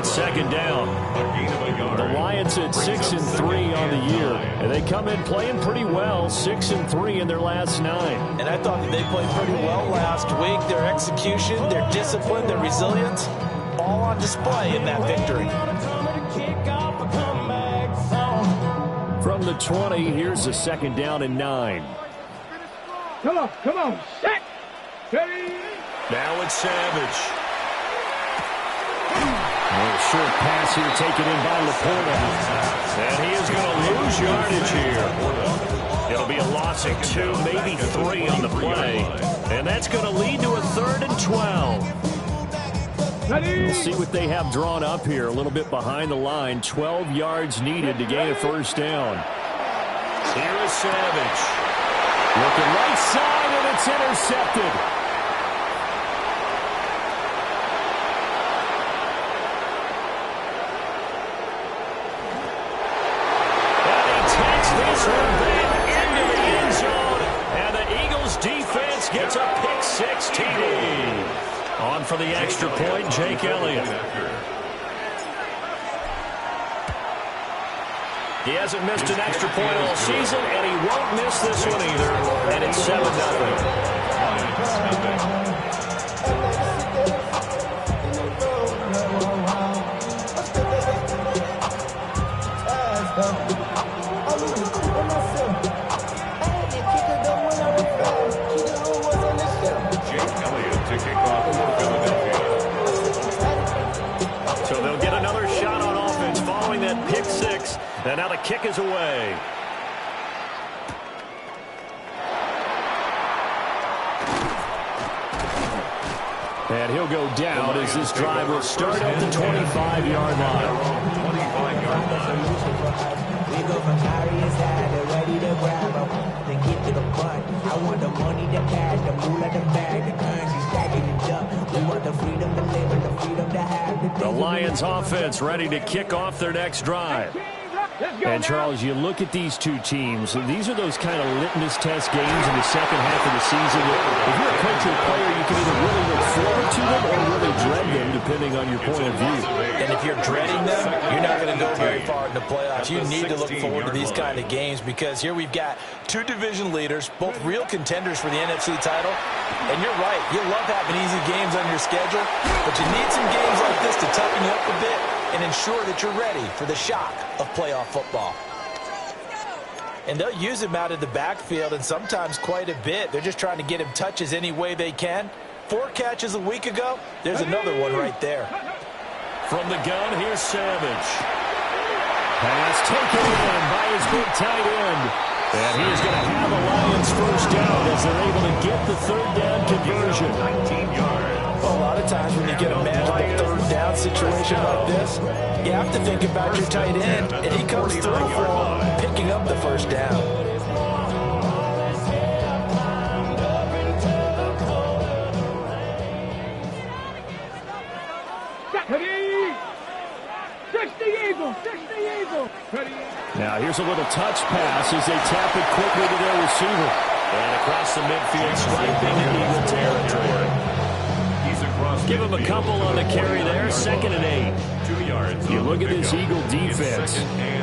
second down. The Lions at 6-3 on the year, and they come in playing pretty well, 6-3 in their last 9. And I thought that they played pretty well last week. Their execution, their discipline, their resilience, all on display in that victory. From the 20, here's a second down and 9. Come on, set, ready. Now it's Savage. A short pass here taken in by Laporta. And he is going to lose yardage here. It'll be a loss of 2, maybe 3 on the play. And that's going to lead to a 3rd and 12. We'll see what they have drawn up here. A little bit behind the line. 12 yards needed to gain a first down. Here is Savage. Looking right side, and it's intercepted. Defense gets a pick-6 TD. On for the extra point, Jake Elliott. He hasn't missed an extra point all season, and he won't miss this one either. And it's 7-0. So they'll get another shot on offense following that pick-6. And now the kick is away. And he'll go down as this drive will start at the 25-yard line. 25-yard line. We go from Arias side, ready to grab up, then get to the front. I want the money, the cash, the moolah, the bag, the currency, stacking it up. We want the freedom to live and the freedom to have. The Lions offense ready to kick off their next drive. And, Charles, you look at these two teams, these are those kind of litmus test games in the second half of the season. If you're a coach or player, you can either really look forward to them or really dread them, depending on your point of view. And if you're dreading them, you're not going to go very far in the playoffs. You need to look forward to these kind of games because here we've got two division leaders, both real contenders for the NFC title. And you're right, you love having easy games on your schedule, but you need some games like this to toughen you up a bit and ensure that you're ready for the shock of playoff football. And they'll use him out of the backfield, and sometimes quite a bit. They're just trying to get him touches any way they can. 4 catches a week ago. There's another one right there. From the gun, here's Savage. Pass taken in by his big tight end. And he is going to have a Lions first down as they're able to get the 3rd down conversion. 19 yards. Well, a lot of times when you get a magical 3rd down situation like this, you have to think about your tight end, and he comes through for picking up the first down. Now here's a little touch pass as they tap it quickly to their receiver. And across the midfield, striping in Eagle territory. Give him a couple on the carry there, 2nd and 8. 2 yards. You look at this Eagle defense.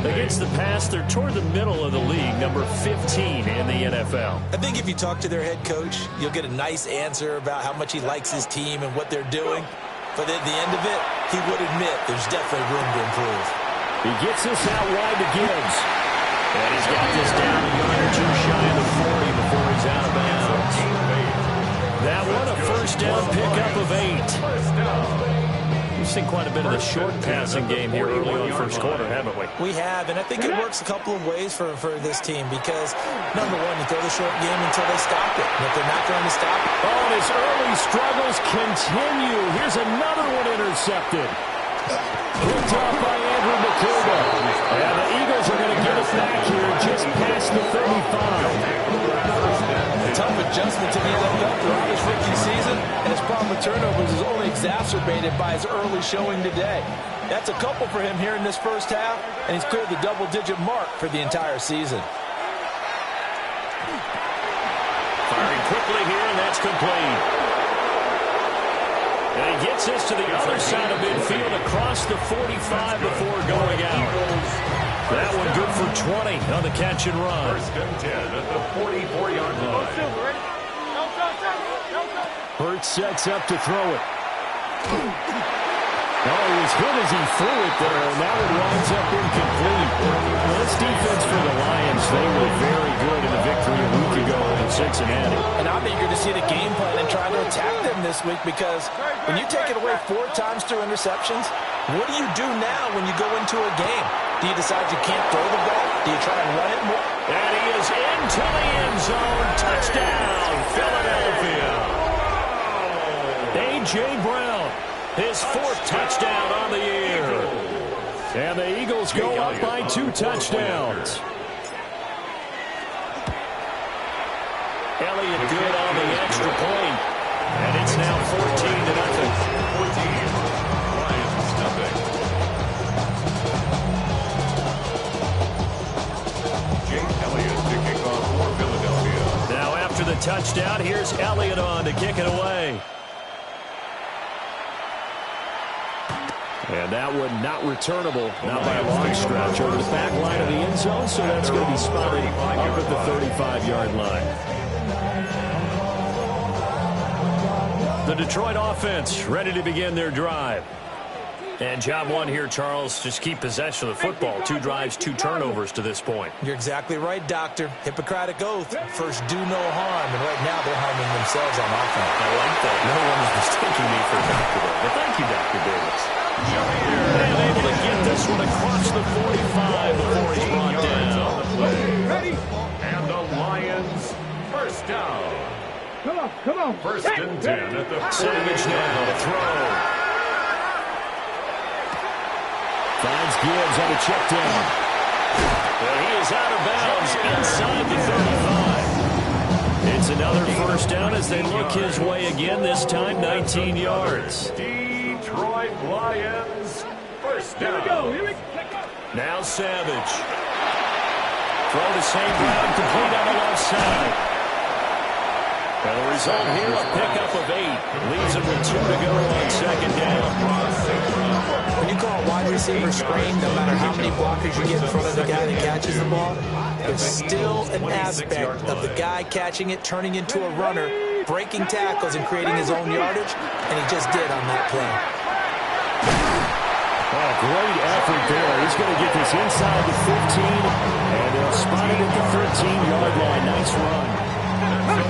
Against the pass, they're toward the middle of the league, number 15 in the NFL. I think if you talk to their head coach, you'll get a nice answer about how much he likes his team and what they're doing. But at the end of it, he would admit there's definitely room to improve. He gets this out wide to Gibbs. And he's got this down a yard or 2 shy of the 40 before he's out of bounds. That one, a first down pickup of 8. We've seen quite a bit of the short passing game here early on first quarter, haven't we? We have, and I think it works a couple of ways for this team because, number one, you throw the short game until they stop it. And if they're not going to stop it. Oh, and his early struggles continue. Here's another one intercepted. Picked off by Andrew McCouga. And the Eagles are going to get us back here just past the 35. A tough adjustment to the NFL throughout his rookie season, and his problem with turnovers is only exacerbated by his early showing today. That's a couple for him here in this first half, and he's cleared the double-digit mark for the entire season. Firing quickly here, and that's complete. And he gets this to the other side of midfield across the 45 before going out. That one good for 20 on the catch and run. First and 10 at the 44-yard line. Hurts sets up to throw it. Oh, he was hit as he threw it there, and now it winds up incomplete. Well, this defense for the Lions, they were very good in the victory a week ago in Cincinnati. And I'm eager to see the game plan and try to attack them this week, because when you take it away 4 times through interceptions, what do you do now when you go into a game? Do you decide you can't throw the ball? Do you try and run it more? And he is into the end zone. Touchdown, Philadelphia. A.J. Brown, his 4th touchdown on the year. And the Eagles go up by 2 touchdowns. Elliott good on the extra point. And it's now 14-0. 14. Lions nothing. Jake Elliott to kick off for Philadelphia. Now after the touchdown, here's Elliott on to kick it away. And that one not returnable, not by a long stretch, over the back line of the end zone, so that's going to be spotted up at the 35-yard line. The Detroit offense ready to begin their drive. And job one here, Charles, just keep possession of the football. 2 drives, 2 turnovers to this point. You're exactly right, Doctor. Hippocratic oath. First, do no harm. And right now, they're harming themselves on offense. I like that. No one is mistaking me for a doctor there. But thank you, Dr. Davis. And able to get this one across the 45 before he's brought down. Ready? And the Lions first down. Come on. First and 10 at the 40. Savage now to throw. Finds Gibbs on a check down. Well, he is out of bounds inside the 35. It's another first down as they look his way again, this time 19 yards. Detroit Lions first down. Here we go. Now Savage. Throw to St. Brown, complete on the left side. And the result here, a pickup of 8. Leaves him with 2 to go on second down. When you call a wide receiver screen, no matter how many blockers you get in front of the guy that catches the ball, there's still an aspect of the guy catching it, turning into a runner, breaking tackles and creating his own yardage, and he just did on that play. Oh, great effort there. He's going to get this inside the 15, and they'll spot it at the 13-yard line. Nice run.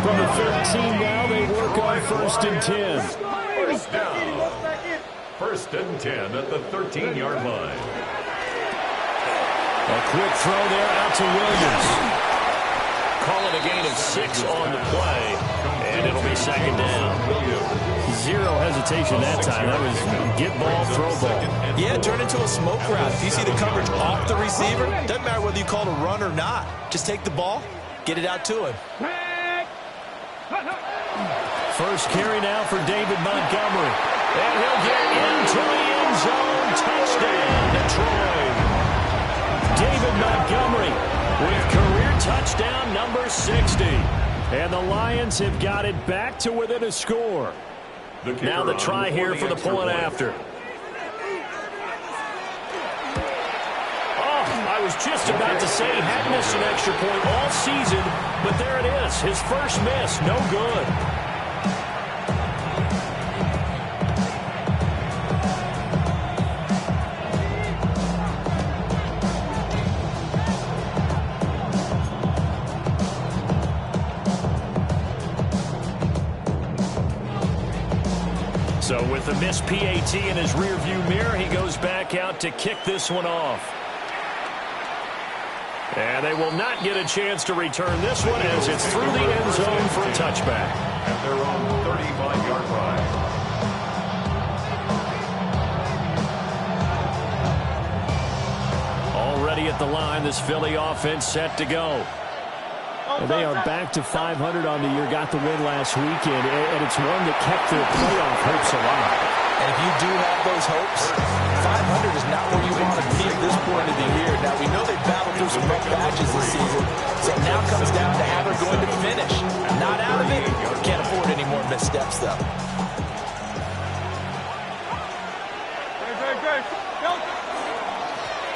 From the 13 now, they work on first and 10. First down. First and 10 at the 13-yard line. A quick throw there out to Williams. Call it a gain of 6 on the play, and it'll be second down. 0 hesitation that time. That was get ball, throw ball. Yeah, turn into a smoke route. If you see the coverage off the receiver, doesn't matter whether you call it a run or not. Just take the ball, get it out to him. First carry now for David Montgomery. And he'll get into the end zone. Touchdown, Detroit. David Montgomery with career touchdown number 60. And the Lions have got it back to within a score. Now the try here for the point after. Oh, I was just about to say he hadn't missed an extra point all season, but there it is. His first miss, no good. So with the missed PAT in his rearview mirror, he goes back out to kick this one off. And they will not get a chance to return this one as it's through the end zone for a touchback. At their own 35-yard line. Already at the line, this Philly offense set to go. And they are back to 500 on the year, got the win last weekend, and it's one that kept their playoff hopes alive. And if you do have those hopes, 500 is not where you want to be at this point of the year. Now, we know they battled through some rough patches this season, so it now comes down to how they're going to finish. Not out of it. Can't afford any more missteps, though.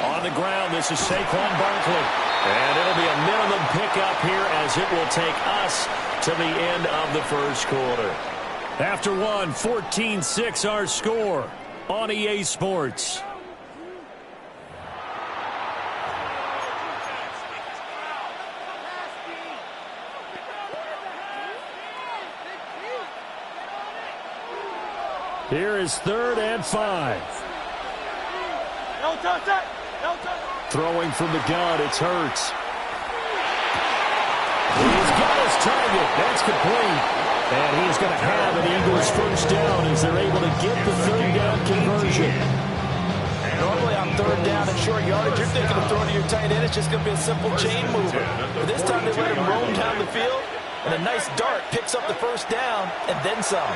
On the ground, this is Saquon Barkley. And it'll be a minimum pickup here as it will take us to the end of the first quarter. After one, 14-6 our score on EA Sports. Here is 3rd and 5. Throwing from the gun, it's Hurts. He's got his target. That's complete. And he's going to have an Eagles first down as they're able to get the 3rd down conversion. Normally on 3rd down and short yardage, you're thinking of throwing to your tight end. It's just going to be a simple chain mover. But this time they let him roam down the field, and a nice dart picks up the first down and then some.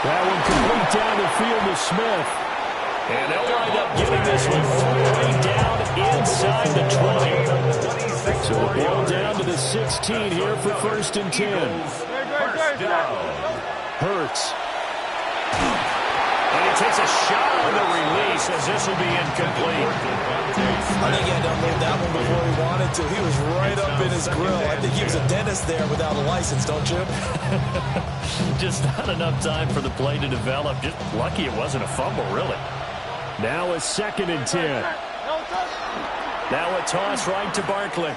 That one complete down the field to Smith. And they'll wind up getting this one all the way down inside the 20. So the ball down to the 16 here for 1st and 10. Hurts. And he takes a shot on the release as this will be incomplete. I think he had to unload that one before he wanted to. He was right up in his grill. I think he was a dentist there without a license, don't you? Just not enough time for the play to develop. Just lucky it wasn't a fumble, really. Now a 2nd and 10. Now a toss right to Barkley. And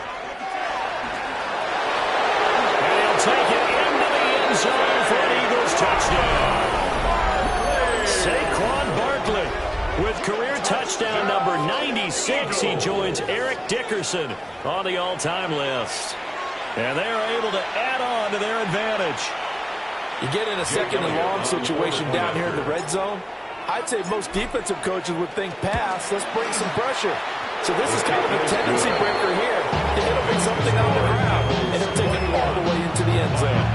he'll take it into the end zone for an Eagles touchdown. Saquon Barkley with career touchdown number 96. He joins Eric Dickerson on the all-time list. And they are able to add on to their advantage. You get in a 2nd and long situation down here in the red zone. I'd say most defensive coaches would think pass. Let's bring some pressure. So this is kind of a tendency breaker here. And it'll be something on the ground. And he'll take it all the way into the end zone.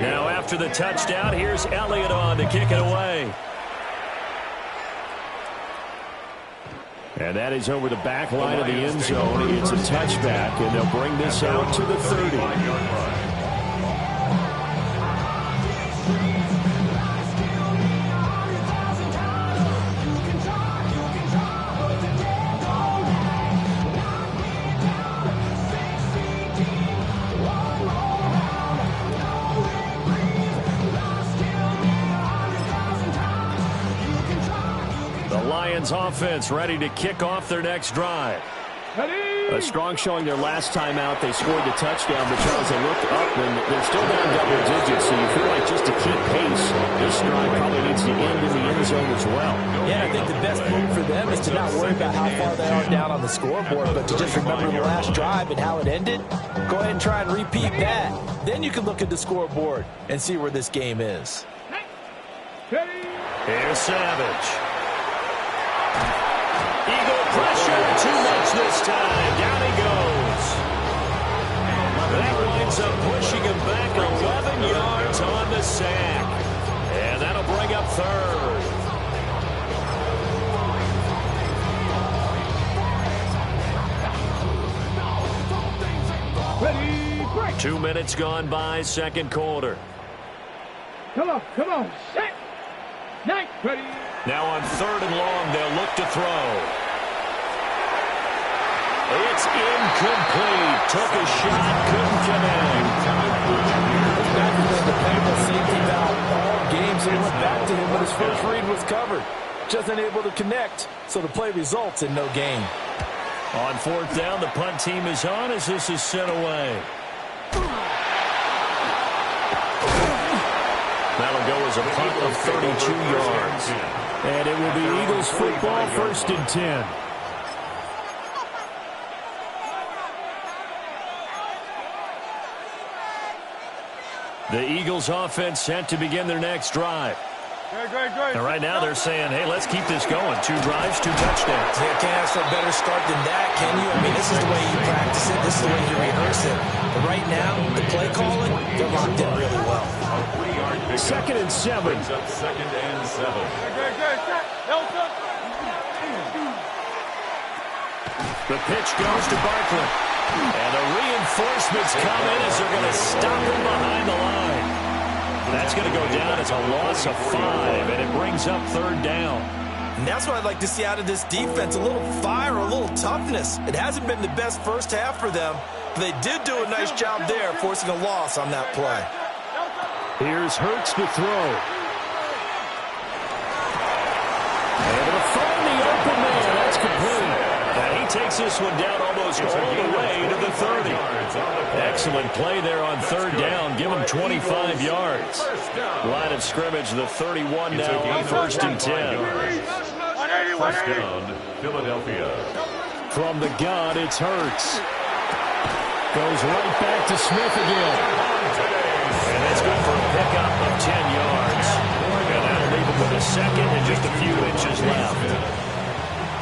Now after the touchdown, here's Elliott on to kick it away. And that is over the back line of the end zone. It's a touchback, and they'll bring this out to the 30. Offense ready to kick off their next drive. A strong showing their last time out. They scored the touchdown, but Charles, they looked up and they're still down double digits, so you feel like just to keep pace, this drive probably needs to end in the end zone as well. Yeah, I think the best move for them is to not worry about how far they are down on the scoreboard, but to just remember the last drive and how it ended. Go ahead and try and repeat that. Then you can look at the scoreboard and see where this game is. Here's Savage. Eagle pressure, too much this time. Down he goes. That winds up pushing him back 11 yards on the sack. And that'll bring up 3rd. Ready, 2 minutes gone by, 2nd quarter. come on, set, 9, ready. Now on 3rd and long, they'll look to throw. It's incomplete. Took a shot, couldn't connect. Back to the dependable safety valve all games. He went back to him, but his first read was covered. Just unable to connect, so the play results in no gain. On 4th down, the punt team is on as this is sent away. That'll go as a punt of 32 yards. And it will be Eagles football, 1st and 10. The Eagles offense set to begin their next drive. And right now they're saying, hey, let's keep this going. 2 drives, 2 touchdowns. Yeah, can't ask for a better start than that, can you? I mean, this is the way you practice it. This is the way you rehearse it. But right now, the play calling, they're locked in really well. 2nd and 7. 2nd and 7. The pitch goes to Barkley. And the reinforcements come in as they're going to stop him behind the line. That's going to go down as a loss of 5, and it brings up 3rd down. And that's what I'd like to see out of this defense, a little fire, a little toughness. It hasn't been the best first half for them, but they did do a nice job there, forcing a loss on that play. Here's Hurts to throw. Able to find the open man. That's complete. And he takes this one down almost all the way to the 30. Excellent play there on 3rd down. Give him 25 yards. Line of scrimmage, the 31 now on 1st and 10. First down, Philadelphia. From the gun, it's Hurts. Goes right back to Smith again. And that's good for a pickup of 10 yards. And that'll leave him with a second and just a few inches left.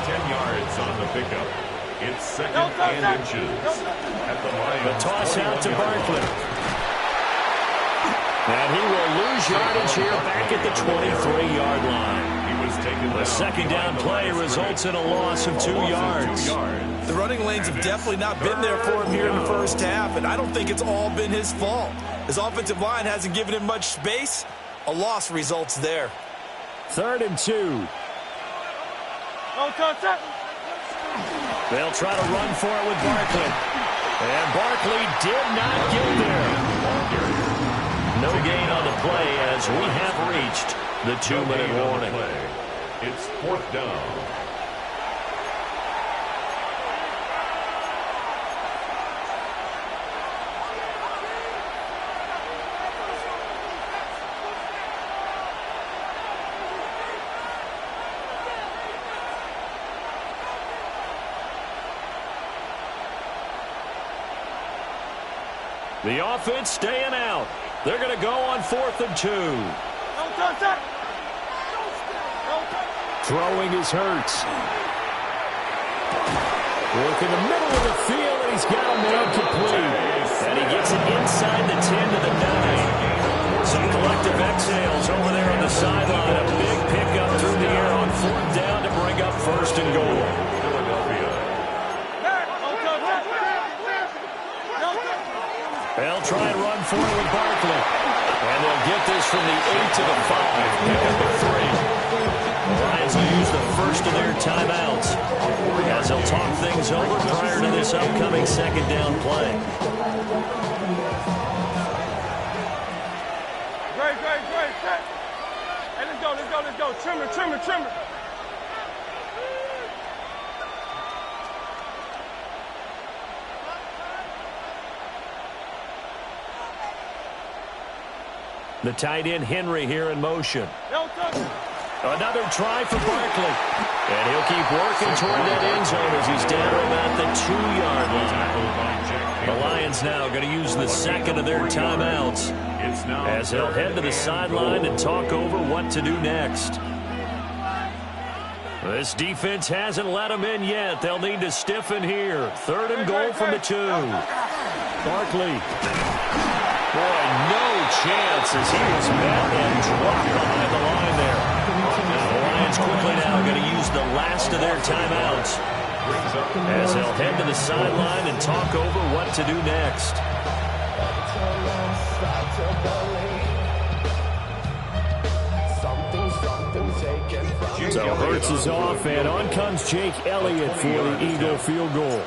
10 yards on the pickup. It's 2nd and inches. At the line. The toss out to Barkley. And he will lose yardage here back at the 23-yard line. The 2nd down play results in a loss of 2 yards. The running lanes have definitely not been there for him here in the first half, and I don't think it's all been his fault. His offensive line hasn't given him much space. A loss results there. 3rd and 2. They'll try to run for it with Barkley. And Barkley did not get there. No gain on the play as we have reached the 2-minute warning. It's 4th down. The offense staying out. They're going to go on 4th and 2. Throwing is Hurts. Work in the middle of the field, and he's got him there complete. And he gets it inside the 10 to the 9. Some collective exhales over there on the sideline. A big pickup through the air on 4th down to bring up 1st and goal. They'll try and run for it with Barkley. And they'll get this from the 8 to the 5. Pickup of 3. The Lions will use the first of their timeouts as they'll talk things over prior to this upcoming 2nd down play. Great. Hey, let's go. Trimmer. The tight end Henry here in motion. Another try for Barkley. And he'll keep working toward that end zone as he's down about the 2-yard line. The Lions now going to use the 2nd of their timeouts as they'll head to the sideline and talk over what to do next. This defense hasn't let them in yet. They'll need to stiffen here. 3rd and goal from the 2. Barkley. Boy, no chance as he was met and dropped behind the line there. The Lions quickly now going to use the last of their timeouts as they'll head to the sideline and talk over what to do next. So Hurts is off, and on comes Jake Elliott for the Eagle field goal.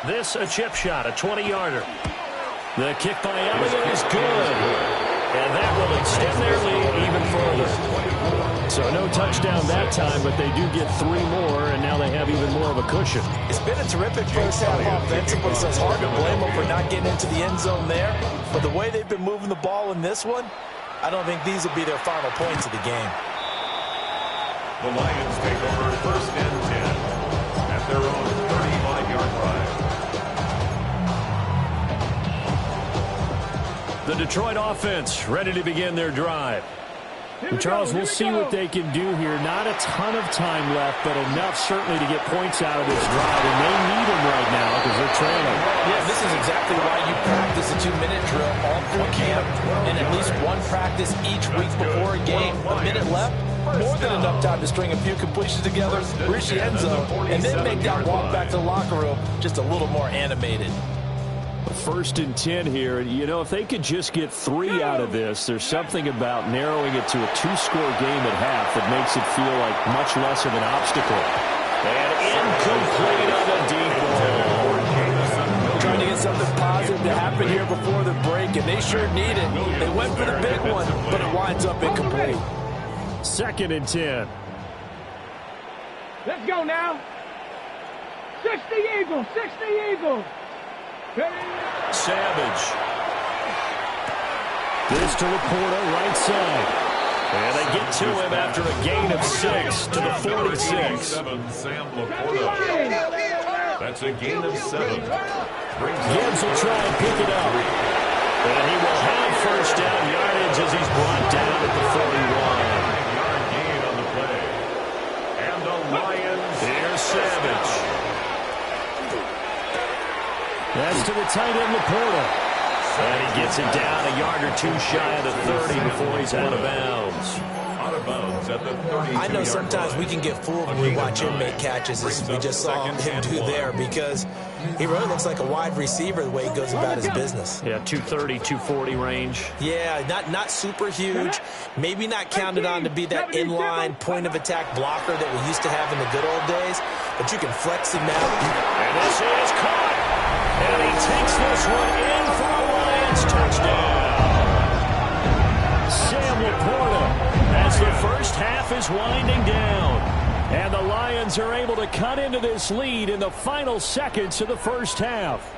This a chip shot, a 20-yarder. The kick by Elliott is good. And that will extend their lead even further. So no touchdown that time, but they do get 3 more, and now they have even more of a cushion. It's been a terrific first half offensively, so it's hard to blame them for not getting into the end zone there. But the way they've been moving the ball in this one, I don't think these will be their final points of the game. The Lions take over 1st and 10 at their own 35-yard line. The Detroit offense ready to begin their drive. And Charles, we'll see what they can do here. Not a ton of time left, but enough certainly to get points out of this drive. And they need them right now because they're trailing. Yeah, this is exactly why you practice a 2-minute drill all through camp and at least one practice each week before a game. A minute left, more than enough time to string a few completions together, reach the end zone, and then make that walk back to the locker room just a little more animated. 1st and 10 here. You know, if they could just get 3 out of this, there's something about narrowing it to a 2-score game at half that makes it feel like much less of an obstacle. And incomplete on the deep ball. Trying to get something positive to happen here before the break, and they sure need it. They went for the big one, but it winds up incomplete. 2nd and 10. Let's go now. 60 Eagles, 60 Eagles. Savage. This to Laporta, right side. And they get to him after a gain of 6 to the 46. Sam Laporta. That's a gain of 7. Gibbs will try and pick it up. And he will have first down yardage as he's brought down at the 41. 5-yard gain on the play. And the Lions. Here's Savage. That's to the tight end, Laporta. And he gets it down a yard or 2 shy of the 30 before he's out of bounds. Out of bounds at the 32. I know sometimes we can get fooled when we watch him make catches, as we just saw him do there, because he really looks like a wide receiver the way he goes about his business. Yeah, 230, 240 range. Yeah, not super huge. Maybe not counted on to be that inline point-of-attack blocker that we used to have in the good old days, but you can flex him out. And this is caught. And he takes this one in for a Lions touchdown. Sam Laporta, as the first half is winding down. And the Lions are able to cut into this lead in the final seconds of the first half.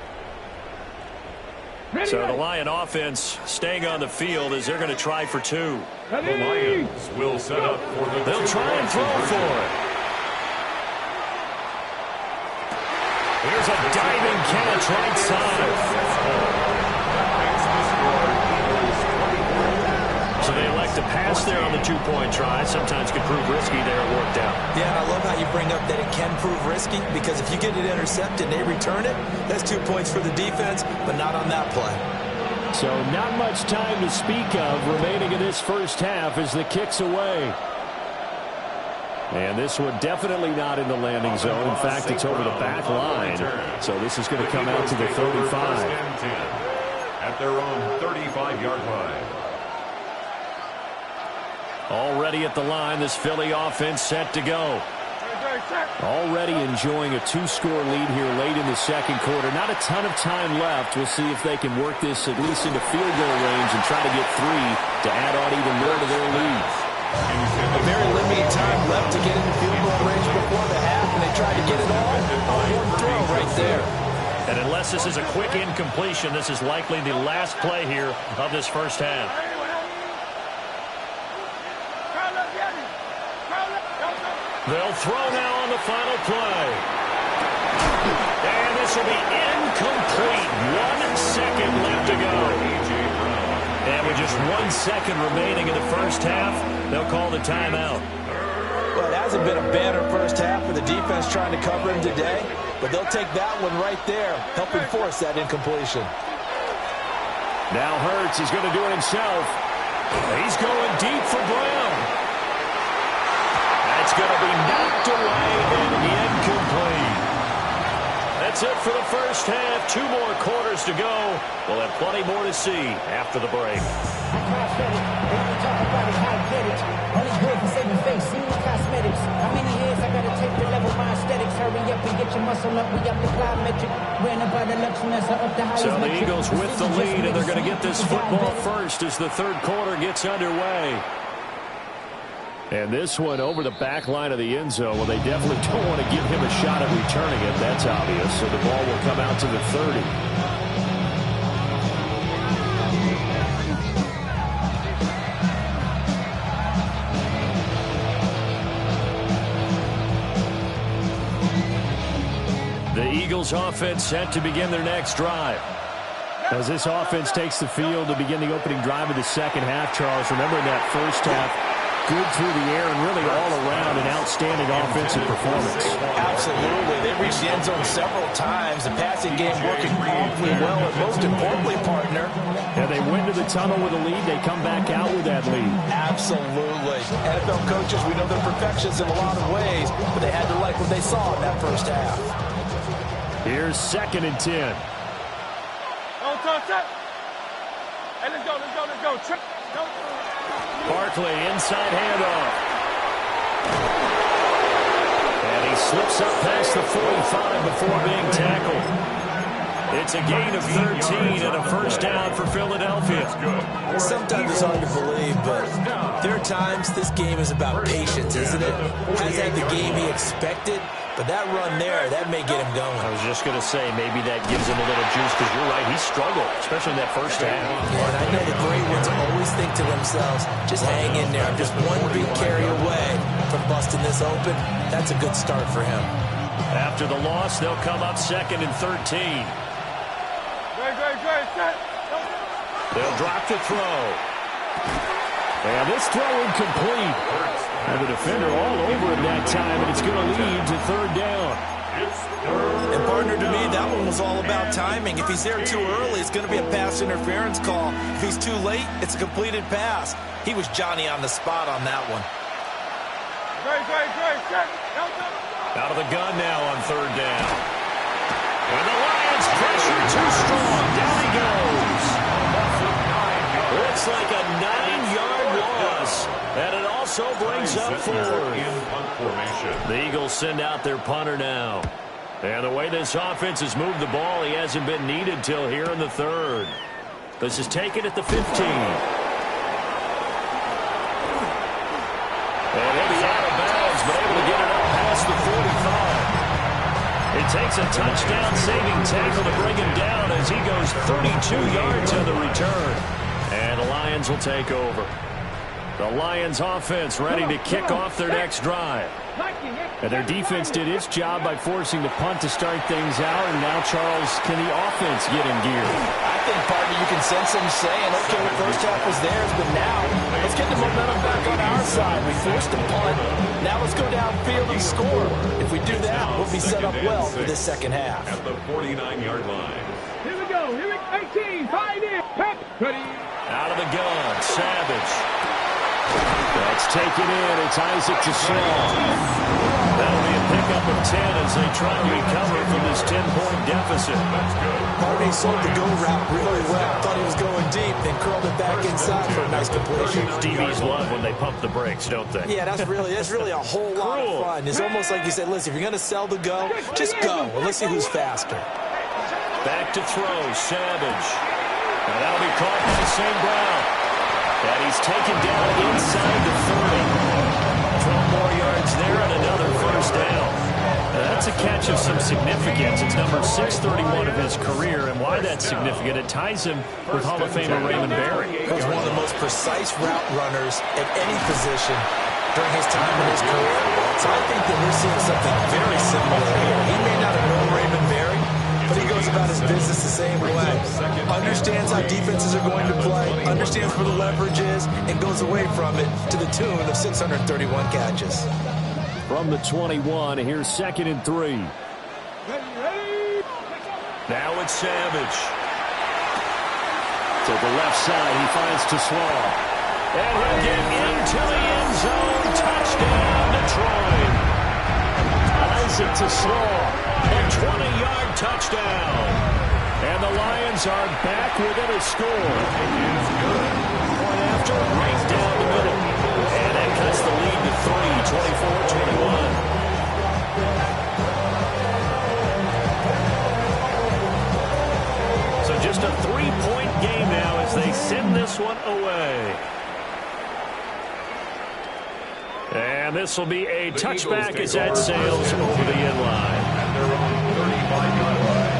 So the Lion offense staying on the field as they're going to try for 2. The Lions will set up for the They'll try and throw for it. Here's a diving catch right side. So they elect to pass there on the 2-point try. Sometimes could prove risky there. It worked out. Yeah, and I love how you bring up that it can prove risky, because if you get it intercepted and they return it, that's 2 points for the defense, but not on that play. So not much time to speak of remaining in this first half as the kick's away. And this one definitely not in the landing zone. In fact, it's over the back line. So this is going to come out to the 35. At their own 35-yard line. Already at the line, this Philly offense set to go. Already enjoying a 2-score lead here late in the second quarter. Not a ton of time left. We'll see if they can work this at least into field goal range and try to get 3 to add on even more to their lead. A very limited time left to get into field goal range before the half, and they tried to get it all. One throw right there. And unless this is a quick incompletion, this is likely the last play here of this first half. They'll throw now on the final play. And this will be incomplete. 1 second left to go. And with just 1 second remaining in the first half, they'll call the timeout. Well, it hasn't been a banner first half for the defense trying to cover him today, but they'll take that one right there, helping force that incompletion. Now Hurts is going to do it himself. He's going deep for Brown. That's going to be knocked away and incomplete. That's it for the first half. 2 more quarters to go. We'll have plenty more to see after the break. Only good for saving face, see the cosmetics. How many years I gotta take to level my aesthetics? Hurry up and get your muscle up, we up the plyometric. Ran about the Lux Mesa up the highest So the metric. Eagles with the lead, and they're going to get this football first as the third quarter gets underway. And this one over the back line of the end zone. Well, they definitely don't want to give him a shot at returning it. That's obvious. So the ball will come out to the 30. The Eagles offense set to begin their next drive. As this offense takes the field to begin the opening drive of the second half, Charles, remember in that first half, good through the air and really all around an outstanding offensive performance. Absolutely. They reached the end zone several times. The passing game working awfully well, and most importantly, partner. Yeah, they went to the tunnel with a lead. They come back out with that lead. Absolutely. NFL coaches, we know they're perfectionists in a lot of ways, but they had to like what they saw in that first half. Here's 2nd and 10. Hey, let's go. Barkley, inside handoff. And he slips up past the 45 before being tackled. It's a gain of 13 and a first down for Philadelphia. Sometimes it's hard to believe, but there are times this game is about patience, isn't it? Has had the game he expected, but that run there, that may get him going. I was just going to say, maybe that gives him a little juice, because you're right, he struggled, especially in that first half. And I know the great ones always think to themselves, just hang in there. I'm just one big carry away from busting this open. That's a good start for him. After the loss, they'll come up 2nd and 13. They'll drop to throw. And this throw incomplete. And the defender all over him that time, and it's going to lead to 3rd down. And partner, to me, that one was all about timing. If he's there too early, it's going to be a pass interference call. If he's too late, it's a completed pass. He was Johnny on the spot on that one. Out of the gun now on 3rd down. And the Lions pressure too strong. Down he goes. Looks like a 9-yard loss. And it also brings up 4th. The Eagles send out their punter now. And the way this offense has moved the ball, he hasn't been needed till here in the 3rd. This is taken at the 15. And he'll be out of bounds, but able to get it up past the 45. It takes a touchdown-saving tackle to bring him down as he goes 32 yards on the return. And the Lions will take over. The Lions offense ready to kick off their next drive. And their defense did its job by forcing the punt to start things out. And now, Charles, can the offense get in gear? I think, partner, you can sense them saying, okay, the first half was theirs, but now let's get the momentum back on our side. We forced a punt. Now let's go downfield and score. If we do that, we'll be set up well for this second half. At the 49-yard line. Here we go. 18, 5 in. Pep. Ready. Out of the gun, Savage. That's taken in. It's Isaac to Slaw. That'll be a pickup of 10 as they try to recover from this 10-point deficit. Barney sold the go route really well. Thought he was going deep, then curled it back inside for a nice completion. DBs love when they pump the brakes, don't they? Yeah, that's really a whole lot of fun. It's almost like you said, listen, if you're going to sell the go, just go. Well, let's see who's faster. Back to throw, Savage. And that'll be caught by St. Brown. And he's taken down inside the 30. 12 more yards there and another first down. Now that's a catch of some significance. It's number 631 of his career, and why that's significant, it ties him with Hall of Famer Raymond Barry. He's one of the most precise route runners at any position during his time in his career. So I think that we're seeing something very similar here. He may not have known Raymond Barry, but he goes about his business the same way. Understands how defenses are going to play, understands where the leverage is, and goes away from it to the tune of 631 catches. From the 21, here's 2nd and 3. Now it's Savage. To the left side, he finds Slaw. And he'll get into the end zone. Touchdown, Detroit. Isaac Slaw. A 20-yard touchdown. And the Lions are back within a score. Point after, right down the middle. And that cuts the lead to 3, 24-21. So just a 3-point game now as they send this one away. And this will be a touchback as that sails over the end line. At their own 35-yard line.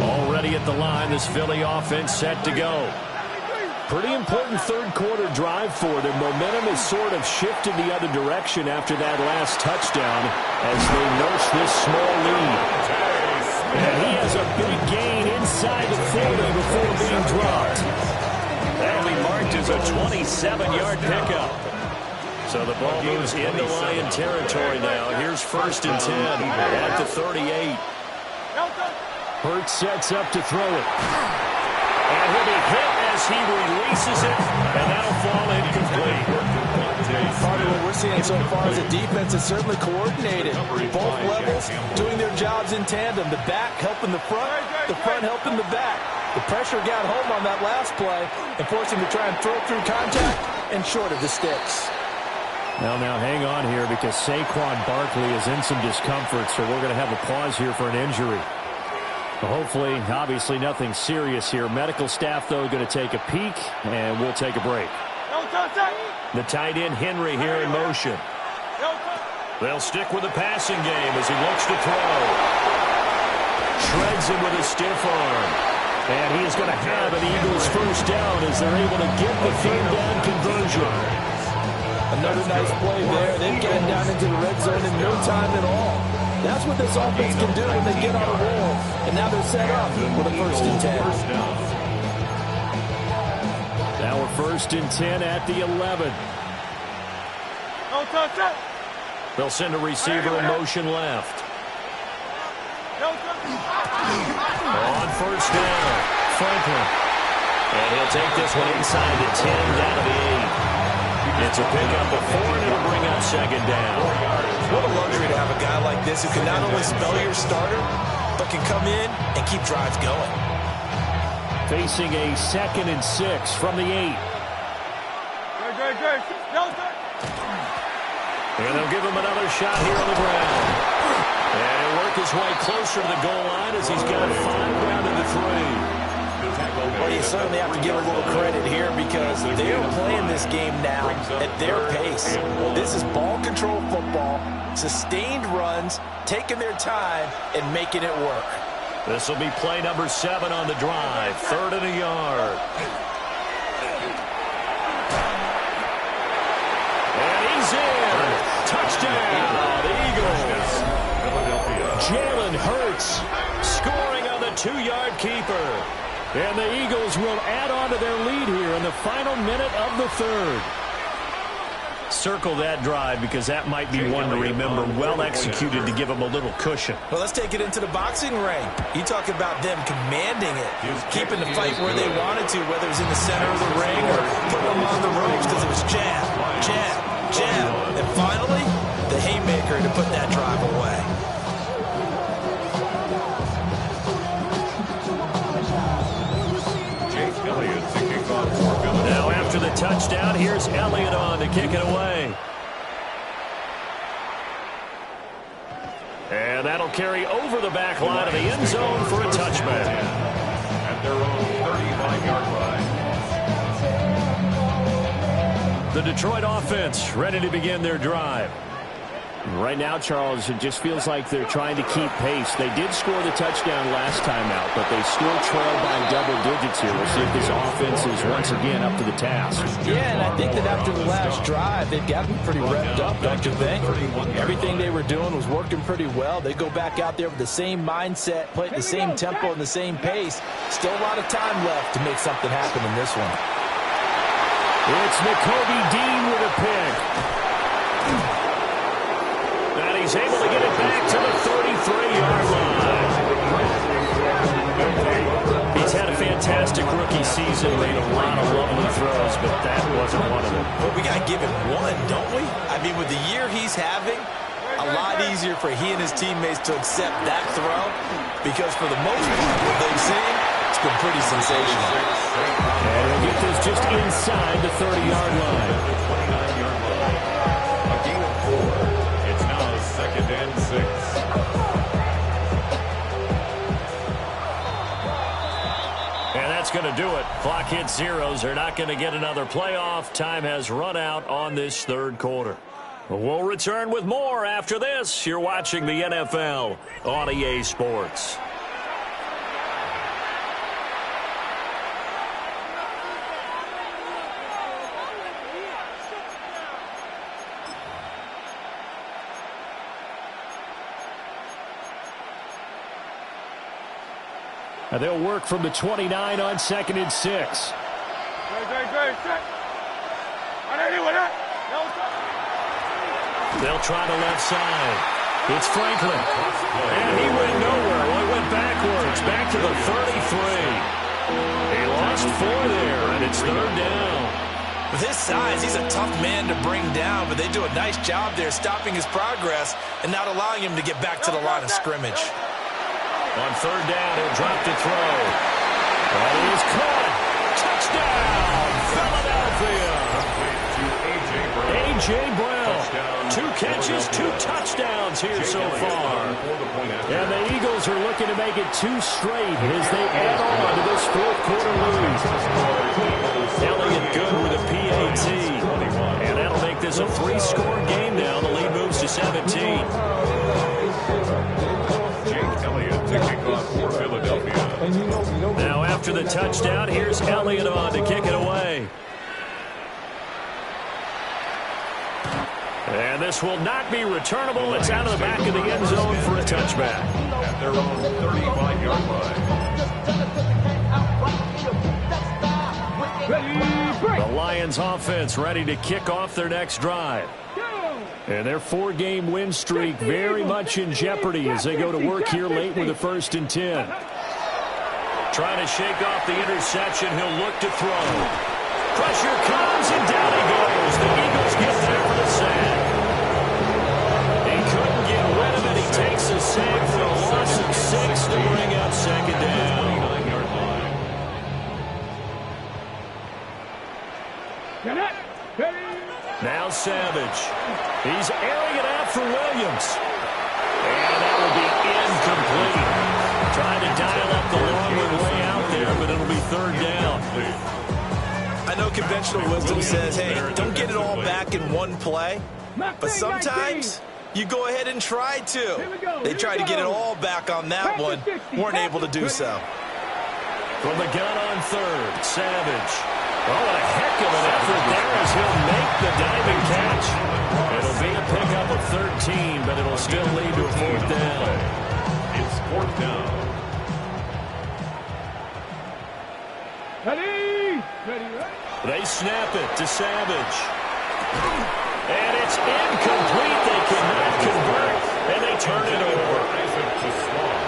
Already at the line, this Philly offense set to go. Pretty important third quarter drive for them. Momentum has sort of shifted the other direction after that last touchdown as they nurse this small lead. And he has a big gain inside the 40 before being dropped. That'll be marked as a 27-yard pickup. So the ball moves into Lion territory now. Here's 1st and 10 at the 38. Hurts sets up to throw it. And he'll be hit as he releases it, and that'll fall incomplete. Part of what we're seeing so far as a defense is certainly coordinated. Both levels doing their jobs in tandem. The back helping the front helping the back. The pressure got home on that last play and forced him to try and throw through contact and short of the sticks. Now hang on here because Saquon Barkley is in some discomfort, so we're going to have a pause here for an injury. Hopefully, obviously nothing serious here. Medical staff, though, going to take a peek, and we'll take a break. The tight end, Henry, here in motion. They'll stick with the passing game as he looks to throw. Shreds him with a stiff arm. And he is going to have an Eagles first down as they're able to get the third down conversion. Another nice play there. They've gotten down into the red zone in no time at all. That's what this offense can do when they get on a roll. And now they're set up with a 1st and 10. Now we're 1st and 10 at the 11. They'll send a receiver in motion left. On 1st down, Franklin. And he'll take this one inside the 10, down to the 8. It's a pickup of 4, and it'll bring up 2nd down. What a luxury to have a guy like this who can not only spell your starter, but can come in and keep drives going. Facing a 2nd and 6 from the 8. And they'll give him another shot here on the ground. And he'll work his way closer to the goal line as he's got 5 down to the 3. Well, you certainly have to give a little credit here because they're playing this game now at their pace. This is ball control football, sustained runs, taking their time, and making it work. This will be play number 7 on the drive. 3rd and a yard. And he's in. Touchdown, the Eagles. Jalen Hurts scoring on the 2-yard keeper. And the Eagles will add on to their lead here in the final minute of the 3rd. Circle that drive because that might be one to remember. Well executed to give them a little cushion. Well, let's take it into the boxing ring. You talk about them commanding it, keeping the fight where they wanted to, whether it was in the center of the ring or putting them on the ropes because it was jab, jab, jab. And finally, the haymaker to put that drive away. Now after the touchdown, here's Elliott on to kick it away. And that'll carry over the back line of the end zone for a touchback. At their own 35-yard line. The Detroit offense ready to begin their drive. Right now, Charles, it just feels like they're trying to keep pace. They did score the touchdown last time out, but they still trail by double digits here. We'll see if this offense is once again up to the task. Yeah, and I think that after the last drive, they've gotten pretty revved up, don't you think? Everything they were doing was working pretty well. They go back out there with the same mindset, play at the same tempo and the same pace. Still a lot of time left to make something happen in this one. It's Nakobe Dean with a pick. And he's able to get it back to the 33-yard line. He's had a fantastic rookie season, made a lot of lovely throws, but that wasn't one of them. But we got to give him one, don't we? I mean, with the year he's having, a lot easier for he and his teammates to accept that throw because for the most part, what they've seen, it's been pretty sensational. And he'll get this just inside the 30-yard line. A gain of 4. It's now 2nd and 6. And that's going to do it. Clock hits zeros. They're not going to get another playoff. Time has run out on this 3rd quarter. We'll return with more after this. You're watching the NFL on EA Sports. And they'll work from the 29 on 2nd and 6. They'll try the left side. It's Franklin. And he went nowhere. Well, he went backwards. Back to the 33. He lost 4 there, and it's 3rd down. With his size, he's a tough man to bring down, but they do a nice job there stopping his progress and not allowing him to get back to the line of scrimmage. On 3rd down, he'll drop to throw. And he is caught. Touchdown, Philadelphia. A.J. Brown. 2 catches, 2 touchdowns here so far. And the Eagles are looking to make it 2 straight as they add on to this 4th quarter lead. Elliott good with a PAT. And that'll make this a 3-score game now. The lead moves to 17. Now after the touchdown, here's Elliott on to kick it away. And this will not be returnable. It's out of the back of the end zone for a touchback. At their own 35-yard line. The Lions offense ready to kick off their next drive. And their 4-game win streak very much in jeopardy as they go to work here late with a 1st and 10. Trying to shake off the interception. He'll look to throw. Pressure comes, and down he goes. The Eagles get there for the sack. He couldn't get rid of it. He takes a sack for a loss of 6 to bring up 2nd down. Now Savage. He's airing it out for Williams. And that will be incomplete. Trying to dial up the long one way out there, but it'll be 3rd down. I know conventional wisdom says, hey, don't get it all back in one play. But sometimes you go ahead and try to. They tried to get it all back on that one. Weren't able to do so. From the gun on 3rd, Savage. Oh, what a heck of an effort there as he'll make the diving catch. It'll be a pickup of 13, but it'll still lead to a 4th down. It's 4th down. They snap it to Savage. And it's incomplete. They cannot convert, and they turn it over.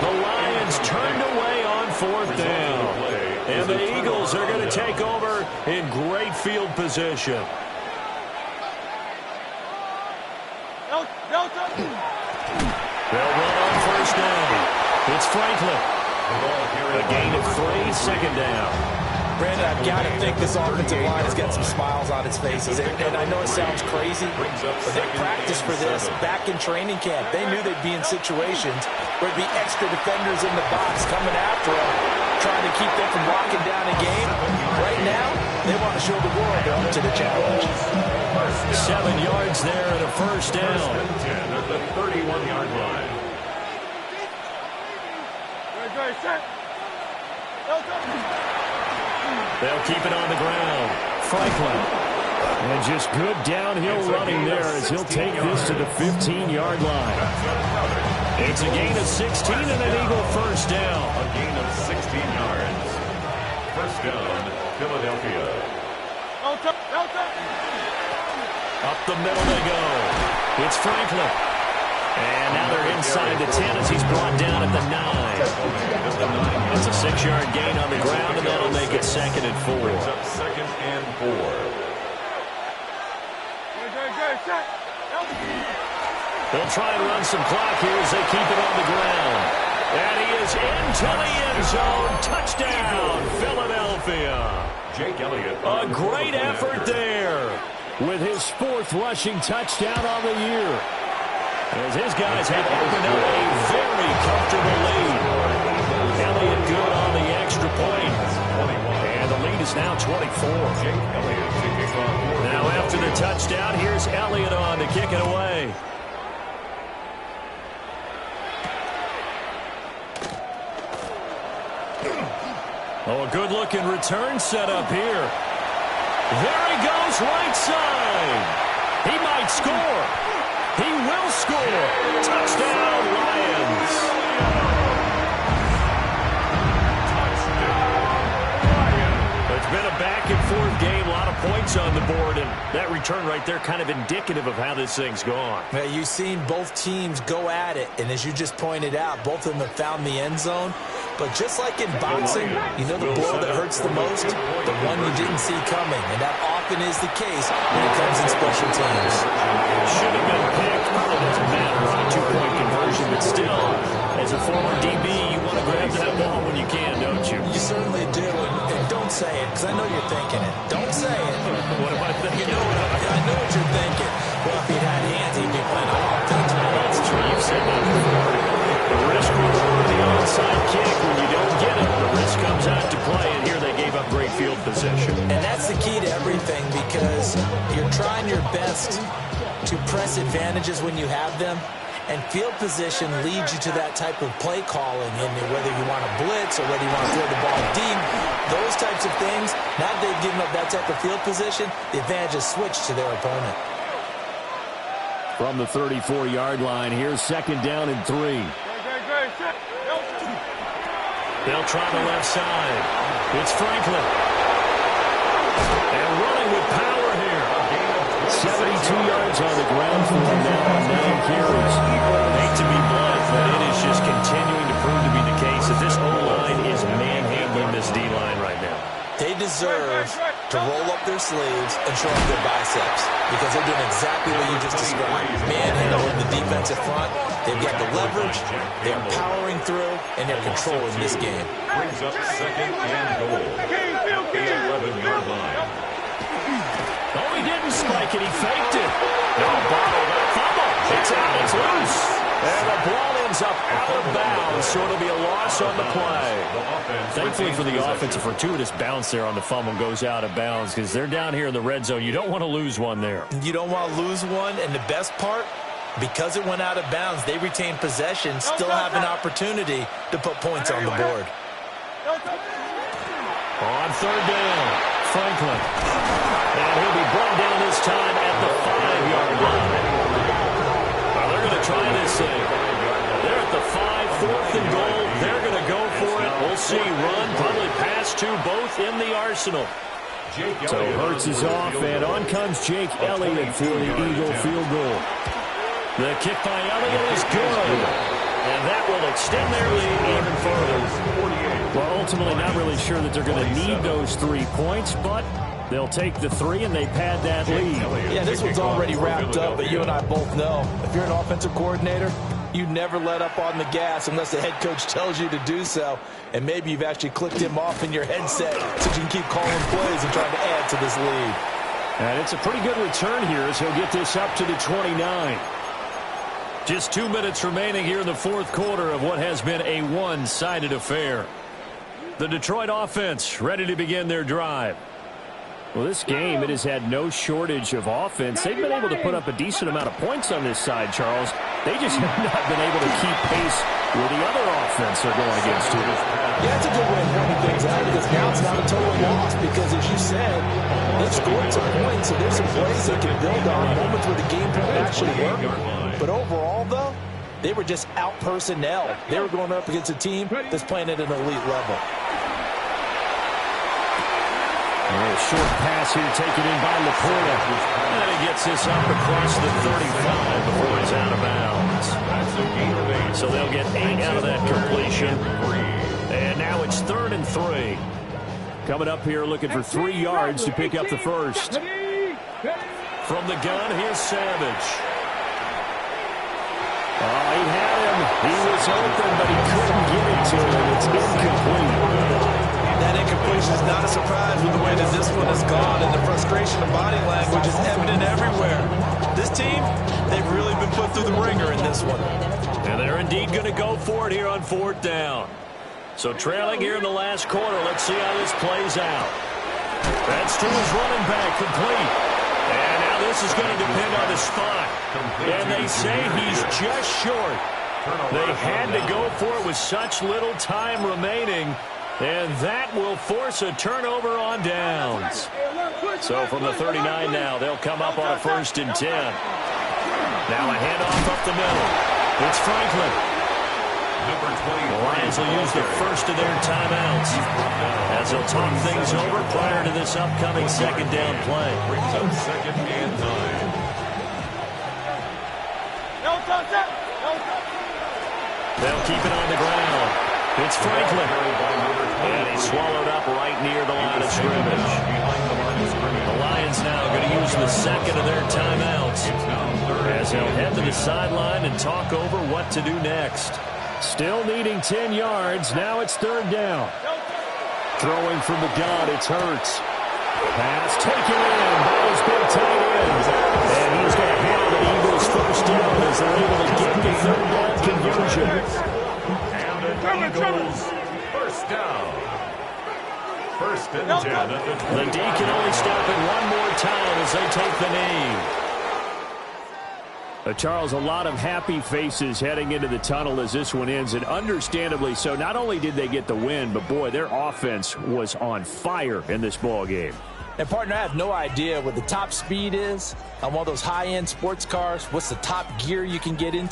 The Lions turned away on 4th down. And the Eagles are going to take over in great field position. They'll run on 1st down. It's Franklin. A gain of 3, 2nd down. Brandon, I've got to think this offensive line has got some smiles on its faces. And I know it sounds crazy, but they practiced for this back in training camp. They knew they'd be in situations where there'd be extra defenders in the box coming after them, trying to keep them from locking down a game. Right now, they want to show the world they're up to the challenge. 7 yards there and a 1st down. At the 31-yard line. They'll keep it on the ground. Franklin. And just good downhill running there as he'll take this to the 15-yard line. It's a gain of 16 and an Eagle 1st down. A gain of 16 yards. 1st down, Philadelphia. Up the middle they go. It's Franklin. And now they're inside the 10 as he's brought down at the 9. It's a 6-yard gain on the ground, and that'll make it 2nd and 4. 2nd and 4. They'll try and run some clock here as they keep it on the ground. And he is into the end zone. Touchdown, Philadelphia. Jake Elliott. A great effort there with his 4th rushing touchdown on the year. As his guys have opened up a very comfortable lead. Elliott good on the extra point. And the lead is now 24. Now after the touchdown, here's Elliott on to kick it away. Oh, a good-looking return set up here. There he goes, right side. He might score. He will score. Touchdown, Lions. It's been a back-and-forth game. A lot of points on the board, and that return right there kind of indicative of how this thing's gone. Now, you've seen both teams go at it, and as you just pointed out, both of them have found the end zone. But just like in boxing, you know the blow that hurts the most? The one you didn't see coming, and that often is the case when it comes in special teams. Should have been picked. Probably doesn't matter on a two-point conversion, but still, as a former DB, you want to grab that ball when you can, don't you? You certainly do, and don't say it, because I know you're thinking it. Don't say it. What am I thinking? I know what you're thinking. Well, if he'd had hands, he'd be playing on offense. That's true. You've said that before. The risk reward, the onside kick, when you don't get it, the risk comes out to play, and here they gave up great field position. And that's the key to everything, because you're trying your best to press advantages when you have them, and field position leads you to that type of play calling, and whether you want to blitz or whether you want to throw the ball deep, those types of things. Now that they've given up that type of field position, the advantage is switched to their opponent. From the 34-yard line, here's 2nd down and 3. They'll try the left side. It's Franklin. And running with power here. 72 yards on the ground for him now on 9 carries. Hate to be blunt, but it is just continuing to prove to be the case that this O-line is manhandling this D-line right now. They deserve to roll up their sleeves and show off their biceps, because they're doing exactly what you just described. Manhandling the defensive front. They've got the leverage, they're powering through, and they're controlling this game. Brings up 2nd and goal. The 11-yard line. Oh, he didn't spike it. He faked it. No, bottle, that fumble. It's out. It's loose. And the ball ends up out of bounds, so it'll be a loss on the play. Thankfully for the offense, a fortuitous bounce there on the fumble goes out of bounds, because they're down here in the red zone. You don't want to lose one there. You don't want to lose one, and the best part, because it went out of bounds, they retain possession, still have an opportunity to put points on the board. On 3rd down, Franklin. And he'll be brought down this time at the 5-yard line. Well, they're going to try this thing. They're at the 5, 4th and goal. They're going to go for it. We'll see. Run, probably pass to both in the arsenal. So Hurts is off, and on comes Jake Elliott for the Eagle field goal. The kick by Elliott is good. And that will extend their lead even further. Well, ultimately not really sure that they're going to need those 3 points, but they'll take the 3 and they pad that lead. Yeah, this one's already wrapped up, but you and I both know if you're an offensive coordinator, you never let up on the gas unless the head coach tells you to do so. And maybe you've actually clicked him off in your headset so you can keep calling plays and trying to add to this lead. And it's a pretty good return here as he'll get this up to the 29. Just 2 minutes remaining here in the 4th quarter of what has been a one-sided affair. The Detroit offense ready to begin their drive. Well, this game, it has had no shortage of offense. They've been able to put up a decent amount of points on this side, Charles. They just have not been able to keep pace with the other offense they're going against here. Yeah, it's a good way of pointing things out, because now it's not a total loss, because as you said, they've scored some points, so there's some plays they can build on, moments where the game plan actually worked. But overall, though, they were just out personnel. They were going up against a team that's playing at an elite level. A short pass here taken in by Laporta. And he gets this up across the 35 before he's out of bounds. So they'll get 8 out of that completion. And now it's 3rd and 3. Coming up here looking for 3 yards to pick up the first. From the gun, here's Savage. Oh, he had him. He was open, but he couldn't get it to him. It's incomplete. That incompletion is not a surprise with the way that this one has gone, and the frustration of body language is evident everywhere. This team, they've really been put through the ringer in this one. And they're indeed going to go for it here on 4th down. So trailing here in the last quarter, let's see how this plays out. That's to his running back, complete. And now this is going to depend on the spot. And they say he's just short. They had to go for it with such little time remaining. And that will force a turnover on downs. So from the 39 now, they'll come up on a 1st and 10. Now a handoff up the middle. It's Franklin. The Lions will use the first of their timeouts as they'll talk things over prior to this upcoming second down play. Brings up 2nd and 9. They'll keep it on the ground. It's Franklin. And he's swallowed up right near the line of scrimmage. The Lions now going to use the second of their timeouts as they'll head to the sideline and talk over what to do next. Still needing 10 yards. Now it's 3rd down. Throwing from the gun, it's Hurts. Pass taken in by his big tight end. And he's going to have an Eagles first down as they're able to get the 3rd down conversion. And an Eagles first down. 1st and 10 at the 20. The D can only stop it one more time as they take the knee. Charles, a lot of happy faces heading into the tunnel as this one ends, and understandably so. Not only did they get the win, but, boy, their offense was on fire in this ball game. And, partner, I have no idea what the top speed is on one of those high-end sports cars. What's the top gear you can get into?